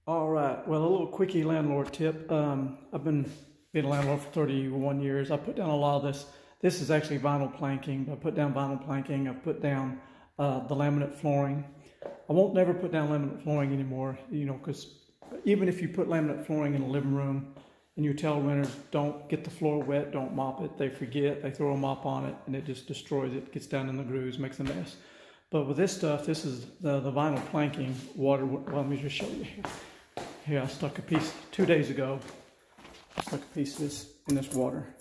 All right, well, a little quickie landlord tip. I've been being a landlord for 31 years. I put down a lot of this. This is actually vinyl planking. I put down vinyl planking. I put down the laminate flooring. I won't never put down laminate flooring anymore, because even if you put laminate flooring in the living room and you tell renters don't get the floor wet, don't mop it, they forget, they throw a mop on it and it just destroys it, gets down in the grooves, makes a mess. But with this stuff, this is the vinyl planking water. Well, let me just show you here. Here, I stuck a piece 2 days ago. I stuck a piece of this in this water,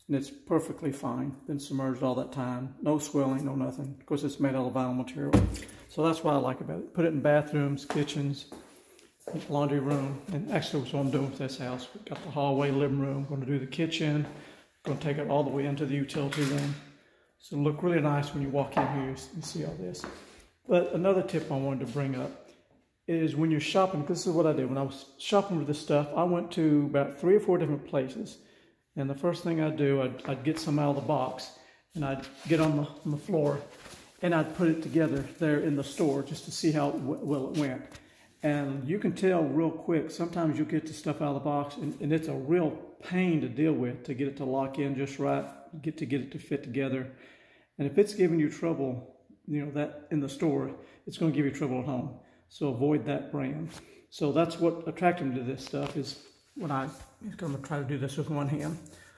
and it's perfectly fine. Been submerged all that time. No swelling, no nothing. Of course, it's made out of vinyl material. So that's what I like about it. Put it in bathrooms, kitchens, laundry room, and actually that's what I'm doing with this house. We've got the hallway, living room. Going to do the kitchen. Going to take it all the way into the utility room. So it'll look really nice when you walk in here. You see all this. But another tip I wanted to bring up is when you're shopping, this is what I did. When I was shopping for this stuff, I went to about 3 or 4 different places. And the first thing I'd do, I'd get some out of the box, and I'd get on the floor, and I'd put it together there in the store just to see how well it went. And you can tell real quick, sometimes you'll get the stuff out of the box, and it's a real pain to deal with, to get it to lock in just right, get it to fit together. And if it's giving you trouble, that in the store, it's going to give you trouble at home. So avoid that brand. So that's what attracted me to this stuff, is when I'm going to try to do this with one hand.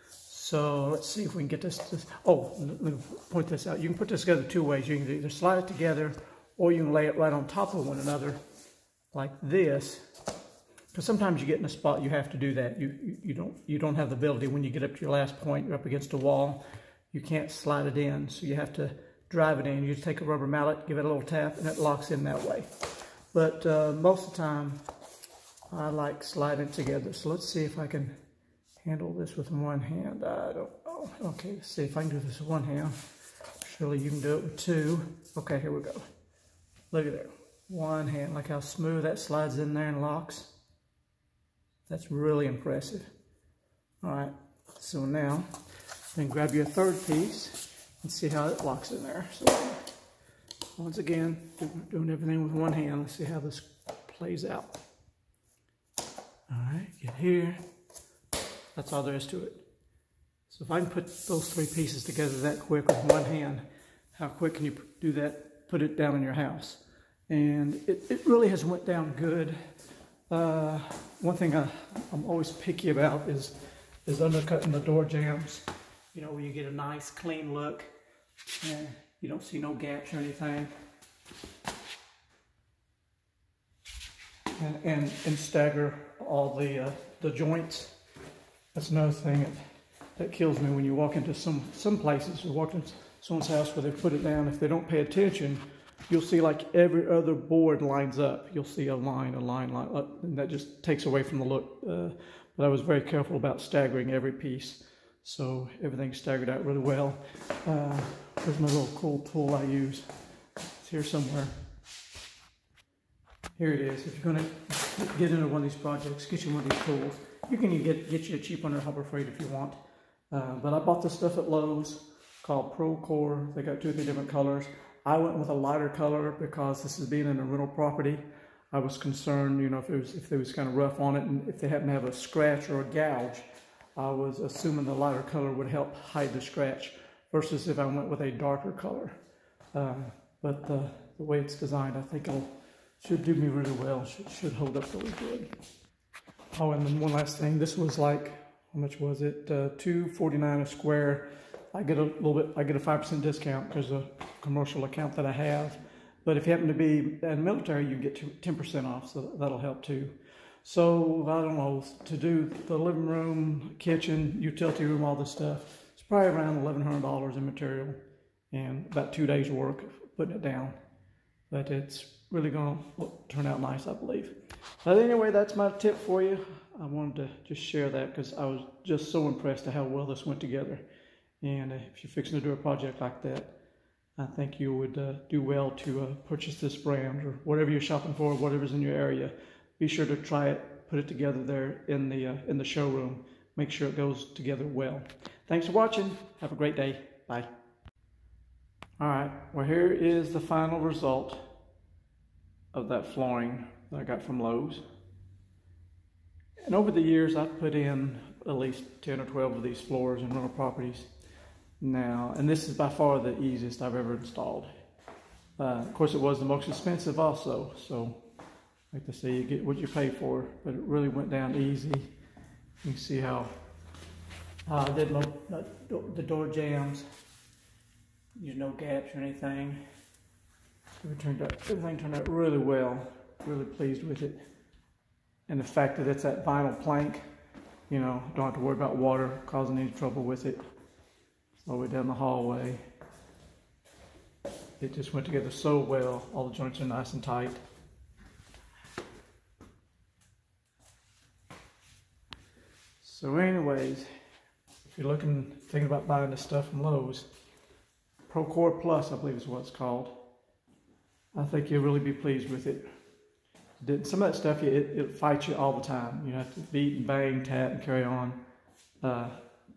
So let's see if we can get this. Oh, let me point this out. You can put this together 2 ways. You can either slide it together, or you can lay it right on top of one another like this. Because sometimes you get in a spot you have to do that. You don't have the ability when you get up to your last point, you're up against a wall, you can't slide it in. So you have to drive it in. You just take a rubber mallet, give it a little tap, and it locks in that way. But most of the time, I like sliding it together. So let's see if I can handle this with one hand. I don't know. Okay, let's see if I can do this with one hand. Surely you can do it with 2. Okay, here we go. Look at that. One hand. Look how smooth that slides in there and locks. That's really impressive. All right, so now then grab your 3rd piece and see how it locks in there. So once again, doing everything with one hand. Let's see how this plays out. All right, get here. That's all there is to it. So if I can put those 3 pieces together that quick with one hand, how quick can you do that? Put it down in your house. And it really has went down good. One thing I'm always picky about is undercutting the door jambs. Where you get a nice clean look. And you don't see no gaps or anything. And stagger all the joints. That's another thing that kills me when you walk into some places. You walk into someone's house where they put it down. If they don't pay attention, you'll see like every other board lines up. You'll see a line up, and that just takes away from the look. But I was very careful about staggering every piece. So everything's staggered out really well. Here's my little cool tool I use. It's here somewhere. Here it is. If you're going to get into one of these projects, get you one of these tools. You can get you a cheap one at Harbor Freight if you want. But I bought this stuff at Lowe's called ProCore. They got 2 or 3 different colors. I went with a lighter color because this is being in a rental property. I was concerned, if it was kind of rough on it, and if they happen to have a scratch or a gouge, I was assuming the lighter color would help hide the scratch versus if I went with a darker color. But the way it's designed, I think it should do me really well. Should hold up really good. Oh, and then one last thing. This was like, how much was it? $2.49 a square. I get a 5% discount because of a commercial account that I have. But if you happen to be in the military, you get 10% off, so that'll help too. So, I don't know, to do the living room, kitchen, utility room, all this stuff, it's probably around $1,100 in material and about 2 days' work of putting it down. But it's really going to turn out nice, I believe. But anyway, that's my tip for you. I wanted to just share that because I was just so impressed at how well this went together. And if you're fixing to do a project like that, I think you would do well to purchase this brand or whatever you're shopping for, whatever's in your area. Be sure to try it, put it together there in the showroom. Make sure it goes together well. Thanks for watching. Have a great day. Bye. All right, well, here is the final result of that flooring that I got from Lowe's. And over the years, I've put in at least 10 or 12 of these floors in rental properties now, and this is by far the easiest I've ever installed. Of course, it was the most expensive also, so like they say, you get what you pay for, but it really went down easy. You can see how I did the door jambs. There's no gaps or anything. Everything turned out really well. Really pleased with it. And the fact that it's that vinyl plank, you know, don't have to worry about water causing any trouble with it. All the way down the hallway. It just went together so well. All the joints are nice and tight. So anyways, if you're thinking about buying this stuff from Lowe's, ProCore Plus, I believe is what it's called. I think you'll really be pleased with it. Some of that stuff, it fights you all the time. You have to beat and bang, tap, and carry on.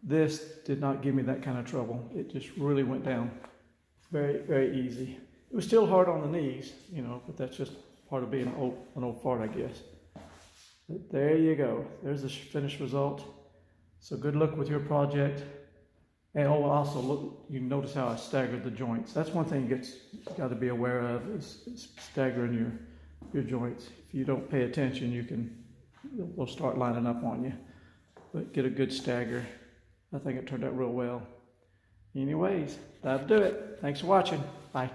This did not give me that kind of trouble. It just really went down very, very easy. It was still hard on the knees, you know, but that's just part of being an old fart, I guess. But there you go. There's the finished result. So good luck with your project. And also look, you notice how I staggered the joints. That's one thing you got to be aware of is staggering your joints. If you don't pay attention, they'll start lining up on you. But get a good stagger. I think it turned out real well. Anyways, that'll do it. Thanks for watching. Bye.